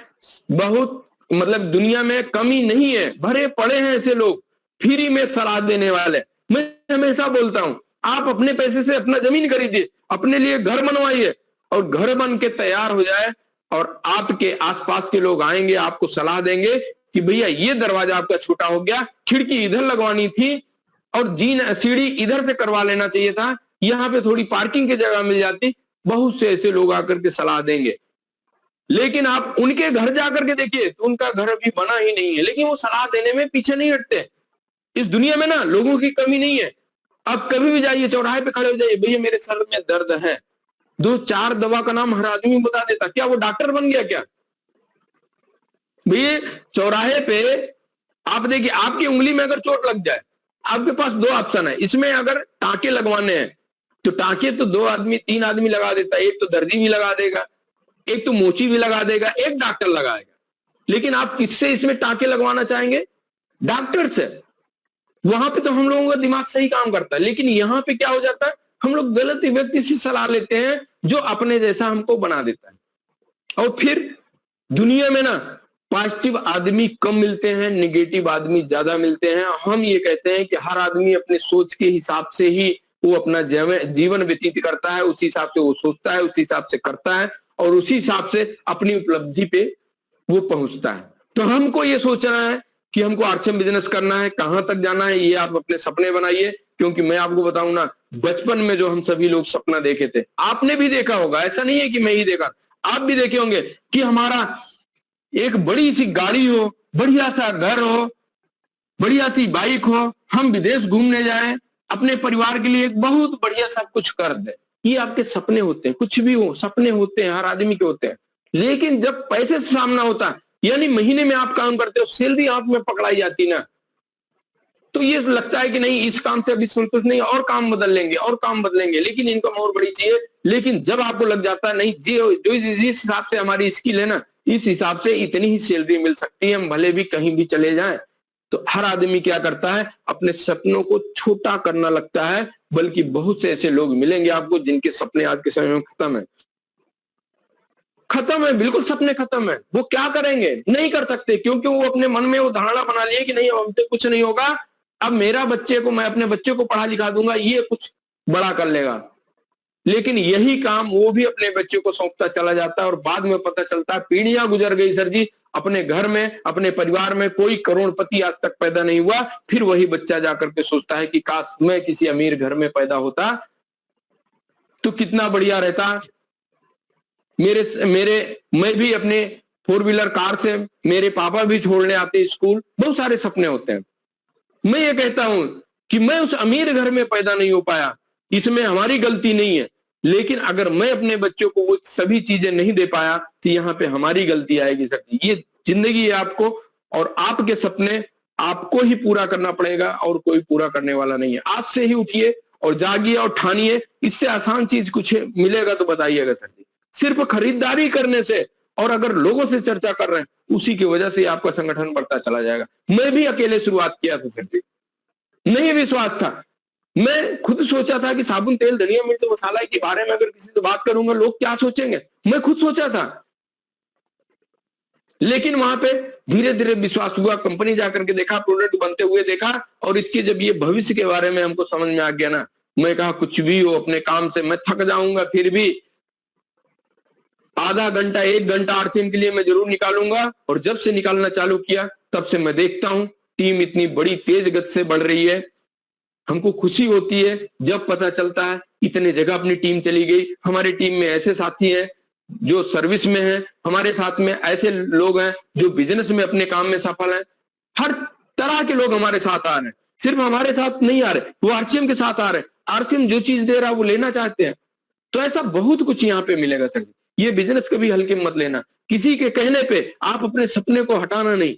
बहुत, मतलब दुनिया में कमी नहीं है, भरे पड़े हैं ऐसे लोग फ्री में सलाह देने वाले। मैं हमेशा बोलता हूं आप अपने पैसे से अपना जमीन खरीदिए, अपने लिए घर बनवाइए, और घर बन के तैयार हो जाए और आपके आसपास के लोग आएंगे, आपको सलाह देंगे कि भैया ये दरवाजा आपका छोटा हो गया, खिड़की इधर लगवानी थी और सीढ़ी इधर से करवा लेना चाहिए था, यहाँ पे थोड़ी पार्किंग की जगह मिल जाती। बहुत से ऐसे लोग आकर के सलाह देंगे, लेकिन आप उनके घर जाकर के देखिए तो उनका घर अभी बना ही नहीं है, लेकिन वो सलाह देने में पीछे नहीं हटते। इस दुनिया में ना लोगों की कमी नहीं है। आप कभी भी जाइए, चौराहे पे खड़े हो जाइए, भैया मेरे सर में दर्द है, 2-4 दवा का नाम हर आदमी बता देता, क्या वो डॉक्टर बन गया क्या? भैया चौराहे पे आप देखिए, आपकी उंगली में अगर चोट लग जाए, आपके पास 2 ऑप्शन है, इसमें अगर टांके लगवाने हैं तो टांके तो 2 आदमी 3 आदमी लगा देता है, एक तो दर्दी भी लगा देगा, एक तो मोची भी लगा देगा, एक डॉक्टर लगाएगा। लेकिन आप किससे इसमें टांके लगवाना चाहेंगे? डॉक्टर से। वहां पे तो हम लोगों का दिमाग सही काम करता है, लेकिन यहाँ पे क्या हो जाता है, हम लोग गलत व्यक्ति से सलाह लेते हैं जो अपने जैसा हमको बना देता है। और फिर दुनिया में ना पॉजिटिव आदमी कम मिलते हैं, निगेटिव आदमी ज्यादा मिलते हैं। हम ये कहते हैं कि हर आदमी अपने सोच के हिसाब से ही वो अपना जीवन व्यतीत करता है, उसी हिसाब से वो सोचता है, उसी हिसाब से करता है, और उसी हिसाब से अपनी उपलब्धि पे वो पहुंचता है। तो हमको ये सोचना है कि हमको आरसीएम बिजनेस करना है, कहां तक जाना है, ये आप अपने सपने बनाइए। क्योंकि मैं आपको बताऊं ना, बचपन में जो हम सभी लोग सपना देखे थे, आपने भी देखा होगा, ऐसा नहीं है कि मैं ही देखा, आप भी देखे होंगे कि हमारा एक बड़ी सी गाड़ी हो, बढ़िया सा घर हो, बढ़िया सी बाइक हो, हम विदेश घूमने जाएं, अपने परिवार के लिए एक बहुत बढ़िया सब कुछ कर दे। ये आपके सपने होते हैं, कुछ भी हो सपने होते हैं, हर आदमी के होते हैं। लेकिन जब पैसे से सामना होता है, यानी महीने में आप काम करते हो, सैलरी हाथ में पकड़ाई जाती ना, तो ये लगता है कि नहीं इस काम से अभी संतुष्ट नहीं, और काम बदल लेंगे, और काम बदलेंगे, लेकिन इनकम और बड़ी चाहिए। लेकिन जब आपको लग जाता है नहीं, जो जिस हिसाब से हमारी स्किल है ना, इस हिसाब से इतनी ही सैलरी मिल सकती है, हम भले भी कहीं भी चले जाएं, तो हर आदमी क्या करता है, अपने सपनों को छोटा करना लगता है। बल्कि बहुत से ऐसे लोग मिलेंगे आपको जिनके सपने आज के समय में खत्म है, बिल्कुल सपने खत्म है। वो क्या करेंगे, नहीं कर सकते, क्योंकि वो अपने मन में वो धारणा बना लिए कि नहीं हमसे कुछ नहीं होगा, अब मेरा बच्चे को, मैं अपने बच्चे को पढ़ा लिखा दूंगा, ये कुछ बड़ा कर लेगा। लेकिन यही काम वो भी अपने बच्चे को सौंपता चला जाता है, और बाद में पता चलता है पीढ़ियां गुजर गई सर जी, अपने घर में, अपने परिवार में कोई करोड़पति आज तक पैदा नहीं हुआ, फिर वही बच्चा जाकर के सोचता है कि काश मैं किसी अमीर घर में पैदा होता तो कितना बढ़िया रहता। मैं भी अपने 4 व्हीलर कार से मेरे पापा भी छोड़ने आते स्कूल, बहुत सारे सपने होते हैं। मैं ये कहता हूं कि मैं उस अमीर घर में पैदा नहीं हो पाया, इसमें हमारी गलती नहीं है, लेकिन अगर मैं अपने बच्चों को वो सभी चीजें नहीं दे पाया तो यहाँ पे हमारी गलती आएगी सर जी। ये जिंदगी है आपको, और आपके सपने आपको ही पूरा करना पड़ेगा और कोई पूरा करने वाला नहीं है। आज से ही उठिए और जागिए और ठानिए, इससे आसान चीज कुछ मिलेगा तो बताइएगा सर जी। सिर्फ खरीदारी करने से और अगर लोगों से चर्चा कर रहे हैं उसी की वजह से आपका संगठन बढ़ता चला जाएगा। मैं भी अकेले शुरुआत किया था सर जी, नहीं विश्वास था। मैं खुद सोचा था कि साबुन, तेल, धनिया, मिर्च, मसाला के बारे में अगर किसी से बात करूंगा लोग क्या सोचेंगे, मैं खुद सोचा था। लेकिन वहां पे धीरे धीरे विश्वास हुआ, कंपनी जाकर के देखा, प्रोडक्ट बनते हुए देखा, और इसके जब ये भविष्य के बारे में हमको समझ में आ गया ना, मैं कहा कुछ भी हो, अपने काम से मैं थक जाऊंगा फिर भी आधा घंटा 1 घंटा आरसीएम के लिए मैं जरूर निकालूंगा। और जब से निकालना चालू किया तब से मैं देखता हूं टीम इतनी बड़ी तेज गति से बढ़ रही है। हमको खुशी होती है जब पता चलता है इतने जगह अपनी टीम चली गई। हमारी टीम में ऐसे साथी हैं जो सर्विस में हैं, हमारे साथ में ऐसे लोग हैं जो बिजनेस में अपने काम में सफल हैं। हर तरह के लोग हमारे साथ आ रहे हैं, सिर्फ हमारे साथ नहीं आ रहे, वो आरसीएम के साथ आ रहे हैं। आरसीएम जो चीज दे रहा है वो लेना चाहते हैं। तो ऐसा बहुत कुछ यहाँ पे मिलेगा सर। ये बिजनेस कभी हल्के मत लेना, किसी के कहने पे आप अपने सपने को हटाना नहीं।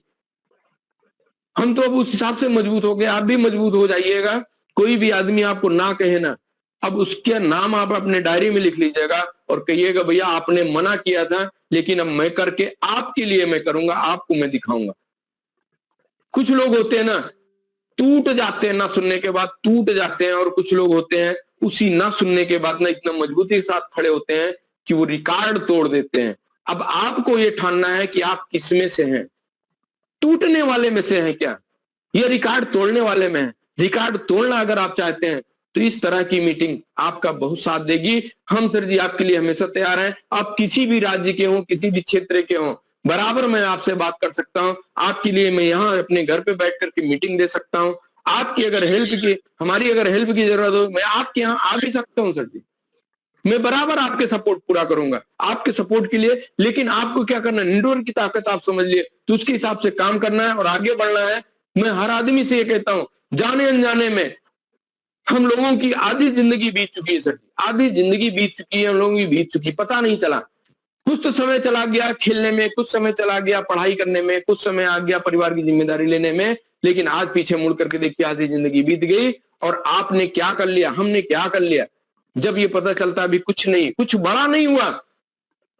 हम तो अब उस हिसाब से मजबूत हो गए, आप भी मजबूत हो जाइएगा। कोई भी आदमी आपको ना कहे ना, अब उसके नाम आप अपने डायरी में लिख लीजिएगा और कहिएगा भैया आपने मना किया था, लेकिन अब मैं करके आपके लिए मैं करूंगा, आपको मैं दिखाऊंगा। कुछ लोग होते हैं ना टूट जाते हैं, ना सुनने के बाद टूट जाते हैं, और कुछ लोग होते हैं उसी ना सुनने के बाद ना इतना मजबूती के साथ खड़े होते हैं कि वो रिकॉर्ड तोड़ देते हैं। अब आपको ये ठानना है कि आप किसमें से हैं, टूटने वाले में से हैं क्या, ये रिकॉर्ड तोड़ने वाले में है। रिकॉर्ड तोड़ना अगर आप चाहते हैं तो इस तरह की मीटिंग आपका बहुत साथ देगी। हम सर जी आपके लिए हमेशा तैयार हैं। आप किसी भी राज्य के हो, किसी भी क्षेत्र के हो, बराबर मैं आपसे बात कर सकता हूं। आपके लिए मैं यहाँ अपने घर पे बैठ करके मीटिंग दे सकता हूं। आपकी अगर हमारी अगर हेल्प की जरूरत हो, मैं आपके यहाँ आ भी सकता हूँ सर जी। मैं बराबर आपके सपोर्ट पूरा करूंगा आपके सपोर्ट के लिए। लेकिन आपको क्या करना है, इंडोर की ताकत आप समझ लिए, तो उसके हिसाब से काम करना है और आगे बढ़ना है। मैं हर आदमी से ये कहता हूं, जाने अनजाने में हम लोगों की आधी जिंदगी बीत चुकी है सर, आधी जिंदगी बीत चुकी है हम लोगों की, बीत चुकी, पता नहीं चला। कुछ तो समय चला गया खेलने में, कुछ समय चला गया पढ़ाई करने में, कुछ समय आ गया परिवार की जिम्मेदारी लेने में, लेकिन आज पीछे मुड़ करके देखिए आधी जिंदगी बीत गई। और आपने क्या कर लिया, हमने क्या कर लिया, जब ये पता चलता अभी कुछ नहीं, कुछ बड़ा नहीं हुआ,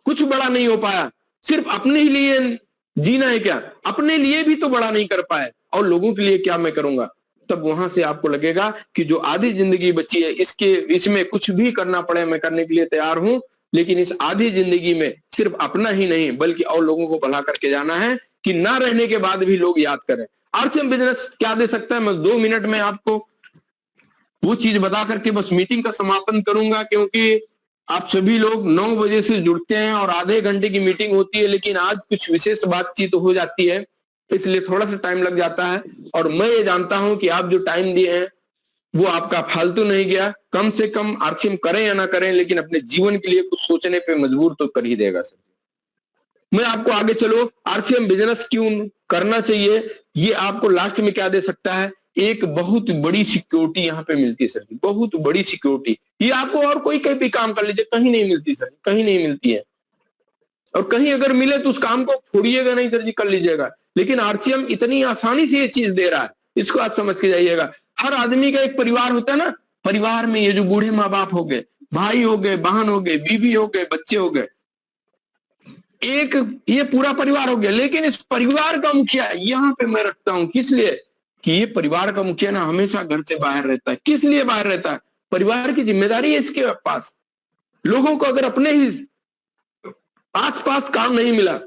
कुछ बड़ा नहीं हो पाया, सिर्फ अपने ही लिए जीना है क्या, अपने लिए भी तो बड़ा नहीं कर पाए, और लोगों के लिए क्या मैं करूंगा। तब वहां से आपको लगेगा कि जो आधी जिंदगी बची है इसमें कुछ भी करना पड़े मैं करने के लिए तैयार हूं। लेकिन इस आधी जिंदगी में सिर्फ अपना ही नहीं बल्कि और लोगों को भला करके जाना है कि ना रहने के बाद भी लोग याद करें। आरसीएम बिजनेस क्या दे सकता है, मैं 2 मिनट में आपको वो चीज बता करके बस मीटिंग का समापन करूंगा, क्योंकि आप सभी लोग 9 बजे से जुड़ते हैं और आधे घंटे की मीटिंग होती है, लेकिन आज कुछ विशेष बातचीत हो जाती है इसलिए थोड़ा सा टाइम लग जाता है। और मैं ये जानता हूं कि आप जो टाइम दिए हैं वो आपका फालतू नहीं गया। कम से कम आरसीएम करें या ना करें, लेकिन अपने जीवन के लिए कुछ सोचने पे मजबूर तो कर ही देगा सर। मैं आपको आगे चलो आरसीएम बिजनेस क्यों करना चाहिए, ये आपको लास्ट में क्या दे सकता है, एक बहुत बड़ी सिक्योरिटी यहाँ पे मिलती है सर जी, बहुत बड़ी सिक्योरिटी। ये आपको और कोई कहीं भी काम कर लीजिए कहीं नहीं मिलती सर, कहीं नहीं मिलती है। और कहीं अगर मिले तो उस काम को छोड़िएगा नहीं सर जी, कर लीजिएगा। लेकिन आरसीएम इतनी आसानी से ये चीज दे रहा है, इसको आप समझ के जाइएगा। हर आदमी का एक परिवार होता है ना, परिवार में ये जो बूढ़े माँ बाप हो गए, भाई हो गए, बहन हो गए, बीवी हो गए, बच्चे हो गए, एक ये पूरा परिवार हो गया। लेकिन इस परिवार का मुखिया यहाँ पे मैं रखता हूं, किस लिए कि ये परिवार का मुखिया ना हमेशा घर से बाहर रहता है। किस लिए बाहर रहता है, परिवार की जिम्मेदारी है इसके पास। लोगों को अगर अपने ही आसपास काम नहीं मिला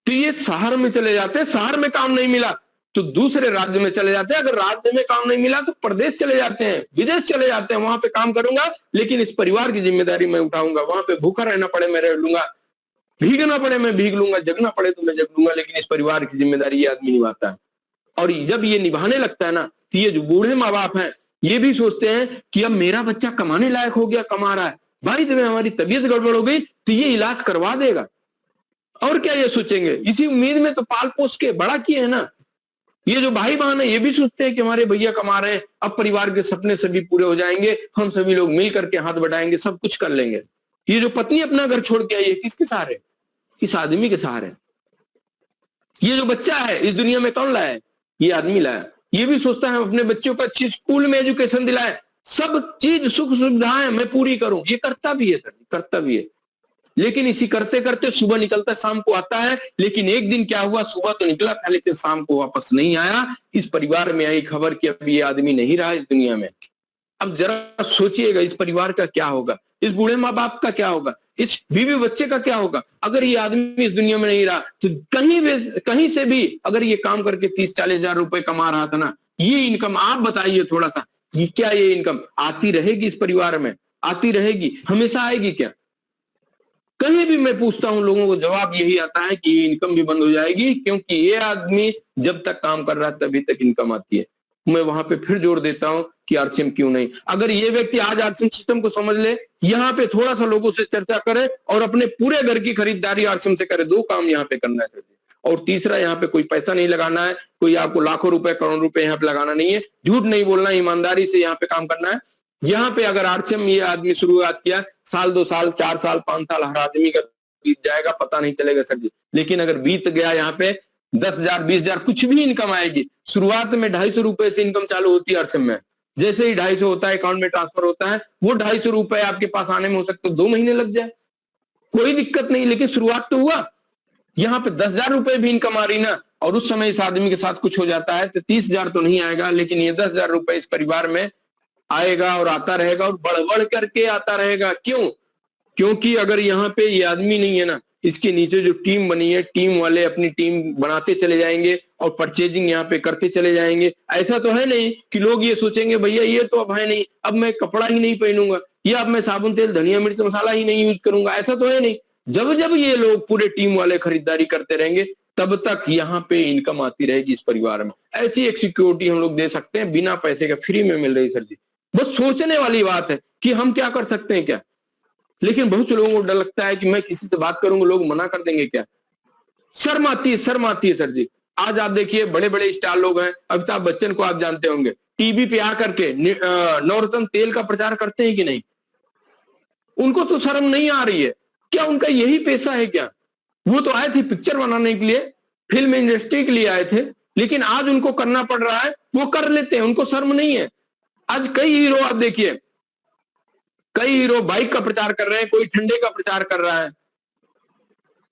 तो ये शहर में चले जाते हैं, शहर में काम नहीं मिला तो दूसरे राज्य में चले जाते हैं, अगर राज्य में काम नहीं मिला तो प्रदेश चले जाते हैं, विदेश चले जाते हैं, वहां पे काम करूंगा लेकिन इस परिवार की जिम्मेदारी मैं उठाऊंगा, वहां पे भूखा रहना पड़े मैं रह लूंगा। भीगना पड़े मैं भीग लूंगा, जगना पड़े तो मैं जग लूंगा, लेकिन इस परिवार की जिम्मेदारी ये आदमी निभाता है। और जब ये निभाने लगता है ना, तो ये जो बूढ़े माँ बाप हैं ये भी सोचते हैं कि अब मेरा बच्चा कमाने लायक हो गया, कमा रहा है, भाई जब हमारी तबीयत गड़बड़ हो गई तो ये इलाज करवा देगा। और क्या ये सोचेंगे, इसी उम्मीद में तो पाल पोस के बड़ा किए है ना। ये जो भाई बहन है ये भी सोचते हैं कि हमारे भैया कमा रहे हैं, अब परिवार के सपने सभी पूरे हो जाएंगे, हम सभी लोग मिल करके हाथ बढ़ाएंगे, सब कुछ कर लेंगे। ये जो पत्नी अपना घर छोड़ के आई है किसके सहारे, इस आदमी के सहारे। ये जो बच्चा है इस दुनिया में कौन लाया है, ये आदमी लाया। ये भी सोचता है अपने बच्चों को अच्छी स्कूल में एजुकेशन दिलाए, सब चीज सुख सुविधाएं मैं पूरी करूं, ये करता भी है सर, करता भी है। लेकिन इसी करते करते सुबह निकलता है, शाम को आता है। लेकिन एक दिन क्या हुआ, सुबह तो निकला था लेकिन शाम को वापस नहीं आया। इस परिवार में आई खबर कि अब ये आदमी नहीं रहा इस दुनिया में। अब जरा सोचिएगा इस परिवार का क्या होगा, इस बूढ़े माँ बाप का क्या होगा, इस बीवी बच्चे का क्या होगा अगर ये आदमी इस दुनिया में नहीं रहा। तो कहीं से भी अगर ये काम करके 30-40 हजार रुपए कमा रहा था ना, ये इनकम आप बताइए थोड़ा सा, ये क्या ये इनकम आती रहेगी इस परिवार में, आती रहेगी, हमेशा आएगी क्या? कहीं भी मैं पूछता हूं लोगों को जवाब यही आता है कि ये इनकम भी बंद हो जाएगी, क्योंकि ये आदमी जब तक काम कर रहा है तभी तक इनकम आती है। मैं वहां पे फिर जोर देता हूं कि आरसीएम क्यों नहीं, अगर ये व्यक्ति आज आरसीएम सिस्टम को समझ ले, यहाँ पे थोड़ा सा लोगों से चर्चा करे और अपने पूरे घर की खरीदारी आरसीएम से करे, दो काम यहाँ पे करना है। और तीसरा, यहाँ पे कोई पैसा नहीं लगाना है, कोई आपको लाखों रुपए करोड़ रुपए यहाँ पे लगाना नहीं है, झूठ नहीं बोलना, ईमानदारी से यहाँ पे काम करना है। यहाँ पे अगर आरसीएम ये आदमी शुरुआत किया, साल 2 साल 4 साल 5 साल हर आदमी का बीत जाएगा, पता नहीं चलेगा सर जी। लेकिन अगर बीत गया यहाँ पे 10,000 20,000 कुछ भी इनकम आएगी। शुरुआत में 250 रुपए से इनकम चालू होती है आरसीएम में, जैसे ही 250 होता है अकाउंट में ट्रांसफर होता है, वो 250 रुपए आपके पास आने में हो सकता है 2 महीने लग जाए, कोई दिक्कत नहीं, लेकिन शुरुआत तो हुआ। यहाँ पे 10,000 रुपए भी इनकम आ रही ना, और उस समय इस आदमी के साथ कुछ हो जाता है तो 30,000 तो नहीं आएगा, लेकिन ये 10,000 रुपए इस परिवार में आएगा और आता रहेगा और बढ़ बढ़ करके आता रहेगा। क्यों? क्योंकि अगर यहाँ पे ये आदमी नहीं है ना, इसके नीचे जो टीम बनी है, टीम वाले अपनी टीम बनाते चले जाएंगे और परचेजिंग यहाँ पे करते चले जाएंगे। ऐसा तो है नहीं कि लोग ये सोचेंगे भैया ये तो अब है नहीं, अब मैं कपड़ा ही नहीं पहनूंगा, या अब मैं साबुन तेल धनिया मिर्च मसाला ही नहीं यूज करूंगा, ऐसा तो है नहीं। जब जब ये लोग पूरे टीम वाले खरीदारी करते रहेंगे तब तक यहाँ पे इनकम आती रहेगी इस परिवार में। ऐसी एक सिक्योरिटी हम लोग दे सकते हैं, बिना पैसे का फ्री में मिल रही सर जी। बस सोचने वाली बात है कि हम क्या कर सकते हैं क्या। लेकिन बहुत से लोगों को डर लगता है कि मैं किसी से बात करूंगा लोग मना कर देंगे क्या, शर्म आती है सर जी। आज आप देखिए बड़े बड़े स्टार लोग हैं, अमिताभ बच्चन को आप जानते होंगे, टीवी पे आकर के नवरत्न तेल का प्रचार करते हैं कि नहीं? उनको तो शर्म नहीं आ रही है क्या? उनका यही पेशा है क्या? वो तो आए थे पिक्चर बनाने के लिए, फिल्म इंडस्ट्री के लिए आए थे, लेकिन आज उनको करना पड़ रहा है, वो कर लेते हैं, उनको शर्म नहीं है। आज कई हीरो आप देखिए, कई हीरो बाइक का प्रचार कर रहे हैं, कोई ठंडे का प्रचार कर रहा है,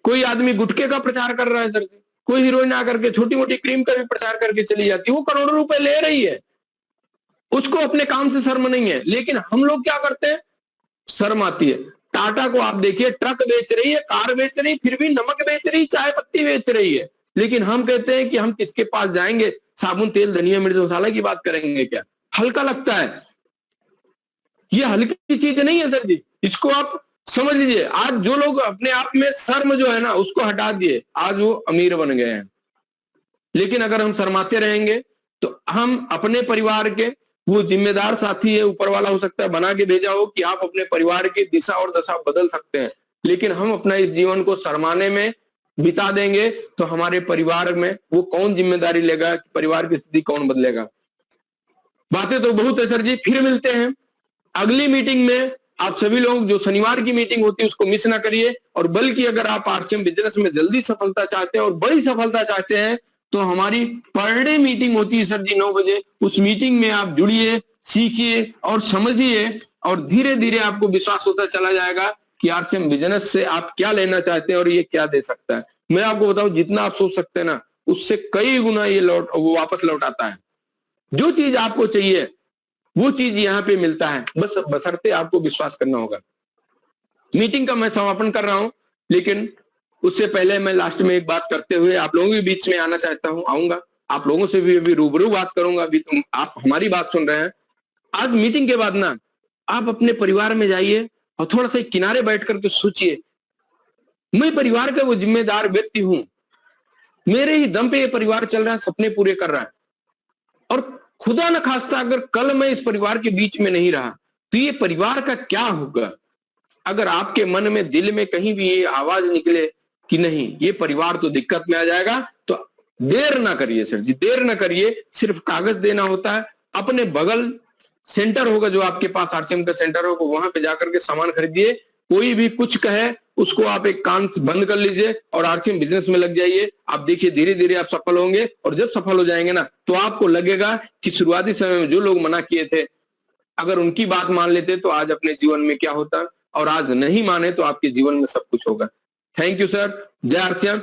कोई आदमी गुटखे का प्रचार कर रहा है सर जी, कोई हीरोइन आकर के छोटी मोटी क्रीम का भी प्रचार करके चली जाती है, वो करोड़ों रुपए ले रही है, उसको अपने काम से शर्म नहीं है। लेकिन हम लोग क्या करते हैं, शर्म आती है। टाटा को आप देखिए, ट्रक बेच रही है, कार बेच रही है, फिर भी नमक बेच रही, चाय पत्ती बेच रही है, लेकिन हम कहते हैं कि हम किसके पास जाएंगे, साबुन तेल धनिया मिर्च मसाला की बात करेंगे क्या? हल्का लगता है, ये हल्की चीज नहीं है सर जी, इसको आप समझ लीजिए। आज जो लोग अपने आप में शर्म जो है ना उसको हटा दिए, आज वो अमीर बन गए हैं। लेकिन अगर हम शर्माते रहेंगे तो हम अपने परिवार के, वो जिम्मेदार साथी है ऊपर वाला हो सकता है बना के भेजा हो कि आप अपने परिवार की दिशा और दशा बदल सकते हैं, लेकिन हम अपना इस जीवन को शर्माने में बिता देंगे तो हमारे परिवार में वो कौन जिम्मेदारी लेगा, परिवार की स्थिति कौन बदलेगा। बातें तो बहुत है सर जी, फिर मिलते हैं अगली मीटिंग में। आप सभी लोग जो शनिवार की मीटिंग होती है उसको मिस ना करिए, और बल्कि अगर आप आरसीएम बिजनेस में जल्दी सफलता चाहते हैं और बड़ी सफलता चाहते हैं तो हमारी पर डे मीटिंग होती है सर जी 9 बजे, उस मीटिंग में आप जुड़िए, सीखिए और समझिए, और धीरे धीरे आपको विश्वास होता चला जाएगा कि आरसीएम बिजनेस से आप क्या लेना चाहते हैं और ये क्या दे सकता है। मैं आपको बताऊं, जितना आप सोच सकते हैं ना उससे कई गुना ये वो वापस लौटाता है। जो चीज आपको चाहिए वो चीज यहाँ पे मिलता है, बस बशर्ते आपको विश्वास करना होगा। मीटिंग का मैं समापन कर रहा हूं, लेकिन उससे पहले मैं लास्ट में एक बात करते हुए आप लोगों के बीच में आना चाहता हूं, आऊंगा आप लोगों से भी रूबरू बात करूंगा। अभी तुम आप हमारी बात सुन रहे हैं, आज मीटिंग के बाद ना आप अपने परिवार में जाइए और थोड़ा सा किनारे बैठ करके सोचिए मैं परिवार का वो जिम्मेदार व्यक्ति हूं, मेरे ही दम पे ये परिवार चल रहा है, सपने पूरे कर रहा है। और खुदा न खास्ता अगर कल मैं इस परिवार के बीच में नहीं रहा तो ये परिवार का क्या होगा। अगर आपके मन में, दिल में कहीं भी ये आवाज निकले कि नहीं ये परिवार तो दिक्कत में आ जाएगा, तो देर ना करिए सर जी, देर ना करिए। सिर्फ कागज देना होता है, अपने बगल सेंटर होगा जो आपके पास आरसीएम का सेंटर होगा, वहां पे जाकर के सामान खरीदिए। कोई भी कुछ कहे उसको आप एक कान से बंद कर लीजिए और आरसीएम बिजनेस में लग जाइए। आप देखिए धीरे धीरे आप सफल होंगे, और जब सफल हो जाएंगे ना तो आपको लगेगा कि शुरुआती समय में जो लोग मना किए थे, अगर उनकी बात मान लेते तो आज अपने जीवन में क्या होता, और आज नहीं माने तो आपके जीवन में सब कुछ होगा। Thank you sir. जय आरसीएम।